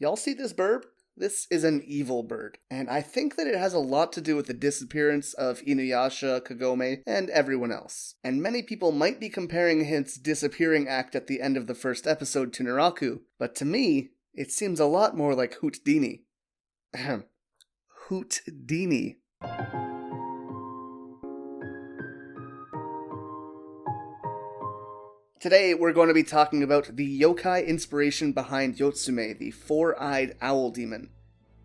Y'all see this bird? This is an evil bird, and I think that it has a lot to do with the disappearance of Inuyasha, Kagome, and everyone else. And many people might be comparing his disappearing act at the end of the first episode to Naraku, but to me, it seems a lot more like Houdini. Ahem. Houdini. Today, we're going to be talking about the yokai inspiration behind Yotsume, the four-eyed owl demon.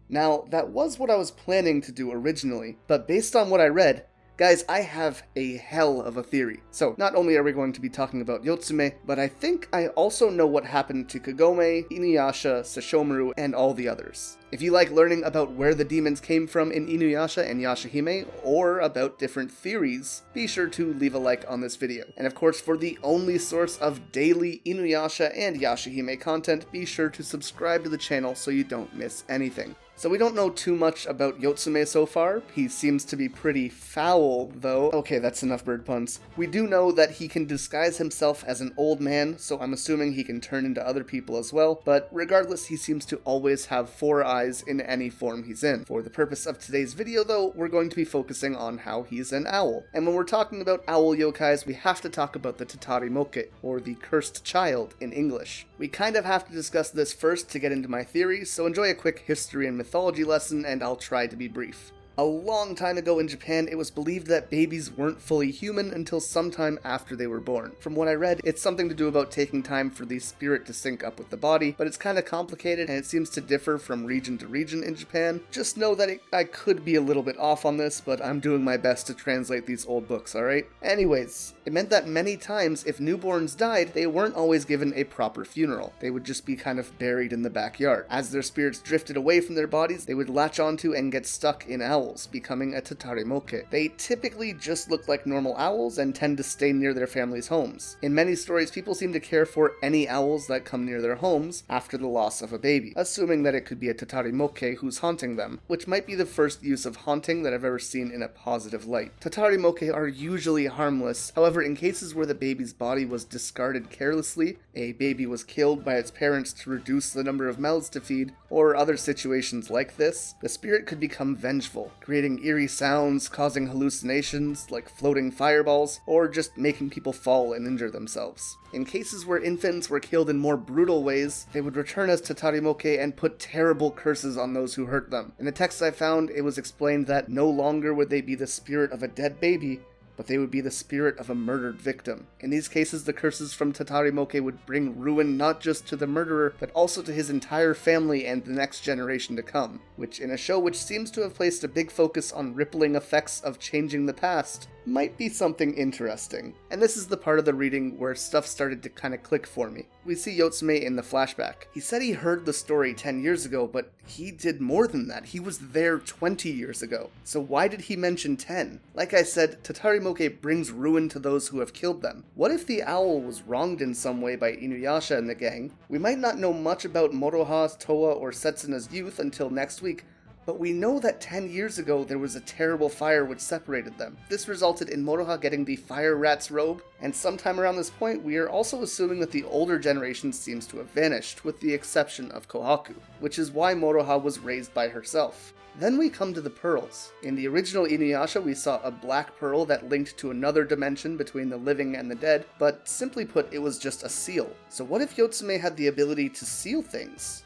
Now, that was what I was planning to do originally, but based on what I read, guys, I have a hell of a theory. So, not only are we going to be talking about Yotsume, but I think I also know what happened to Kagome, Inuyasha, Sesshomaru, and all the others. If you like learning about where the demons came from in Inuyasha and Yashahime, or about different theories, be sure to leave a like on this video. And of course, for the only source of daily Inuyasha and Yashahime content, be sure to subscribe to the channel so you don't miss anything. So we don't know too much about Yotsume so far. He seems to be pretty foul, though. Okay, that's enough bird puns. We do know that he can disguise himself as an old man, so I'm assuming he can turn into other people as well, but regardless, he seems to always have four eyes in any form he's in. For the purpose of today's video, though, we're going to be focusing on how he's an owl. And when we're talking about owl yokais, we have to talk about the Tatarimokke, or the cursed child in English. We kind of have to discuss this first to get into my theories, so enjoy a quick history and mythology lesson, and I'll try to be brief. A long time ago in Japan, it was believed that babies weren't fully human until sometime after they were born. From what I read, it's something to do about taking time for the spirit to sync up with the body, but it's kind of complicated and it seems to differ from region to region in Japan. Just know that I could be a little bit off on this, but I'm doing my best to translate these old books, alright? Anyways, it meant that many times, if newborns died, they weren't always given a proper funeral. They would just be kind of buried in the backyard. As their spirits drifted away from their bodies, they would latch onto and get stuck in owls, becoming a Tatarimokke. They typically just look like normal owls and tend to stay near their families' homes. In many stories, people seem to care for any owls that come near their homes after the loss of a baby, assuming that it could be a Tatarimokke who's haunting them, which might be the first use of haunting that I've ever seen in a positive light. Tatarimokke are usually harmless, however, in cases where the baby's body was discarded carelessly, a baby was killed by its parents to reduce the number of mouths to feed, or other situations like this, the spirit could become vengeful, creating eerie sounds, causing hallucinations like floating fireballs, or just making people fall and injure themselves. In cases where infants were killed in more brutal ways, they would return as Tatarimokke and put terrible curses on those who hurt them. In the texts I found, it was explained that no longer would they be the spirit of a dead baby, but they would be the spirit of a murdered victim. In these cases, the curses from Tatarimokke would bring ruin not just to the murderer, but also to his entire family and the next generation to come, which in a show which seems to have placed a big focus on rippling effects of changing the past, might be something interesting. And this is the part of the reading where stuff started to kind of click for me. We see Yotsume in the flashback. He said he heard the story 10 years ago, but he did more than that. He was there 20 years ago. So why did he mention 10? Like I said, Tatarimokke brings ruin to those who have killed them. What if the owl was wronged in some way by Inuyasha and the gang? We might not know much about Moroha's, Towa, or Setsuna's youth until next week, but we know that 10 years ago there was a terrible fire which separated them. This resulted in Moroha getting the Fire Rat's robe, and sometime around this point we are also assuming that the older generation seems to have vanished, with the exception of Kohaku, which is why Moroha was raised by herself. Then we come to the pearls. In the original Inuyasha, we saw a black pearl that linked to another dimension between the living and the dead, but simply put, it was just a seal. So what if Yotsume had the ability to seal things?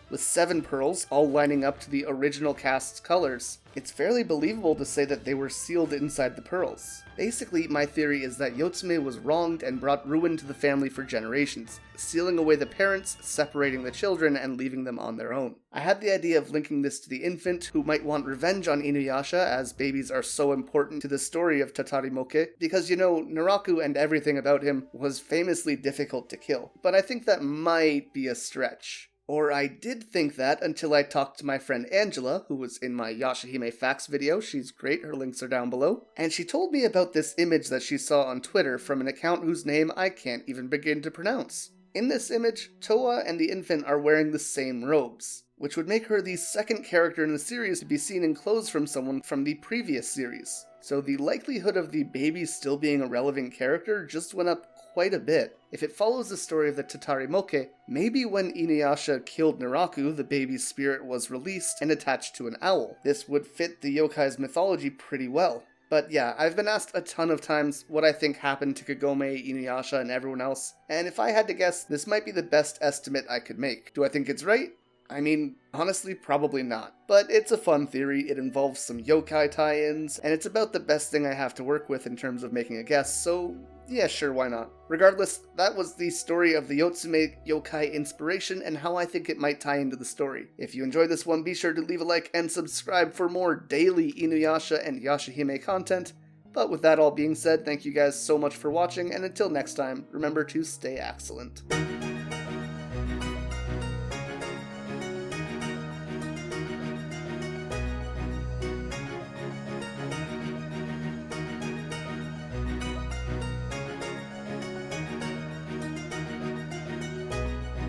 With 7 pearls, all lining up to the original cast's colors, it's fairly believable to say that they were sealed inside the pearls. Basically, my theory is that Yotsume was wronged and brought ruin to the family for generations, sealing away the parents, separating the children, and leaving them on their own. I had the idea of linking this to the infant, who might want revenge on Inuyasha, as babies are so important to the story of Tatarimokke, because, you know, Naraku and everything about him was famously difficult to kill. But I think that might be a stretch. Or I did think that until I talked to my friend Angela, who was in my Yashahime Facts video. She's great, her links are down below. And she told me about this image that she saw on Twitter from an account whose name I can't even begin to pronounce. In this image, Towa and the infant are wearing the same robes, which would make her the second character in the series to be seen in clothes from someone from the previous series. So the likelihood of the baby still being a relevant character just went up quite a bit. If it follows the story of the Tatarimokke, maybe when Inuyasha killed Naraku, the baby's spirit was released and attached to an owl. This would fit the yokai's mythology pretty well. But yeah, I've been asked a ton of times what I think happened to Kagome, Inuyasha, and everyone else, and if I had to guess, this might be the best estimate I could make. Do I think it's right? I mean, honestly, probably not. But it's a fun theory, it involves some yokai tie-ins, and it's about the best thing I have to work with in terms of making a guess, so yeah, sure, why not? Regardless, that was the story of the Yotsume yokai inspiration and how I think it might tie into the story. If you enjoyed this one, be sure to leave a like and subscribe for more daily Inuyasha and Yashahime content. But with that all being said, thank you guys so much for watching, and until next time, remember to stay excellent.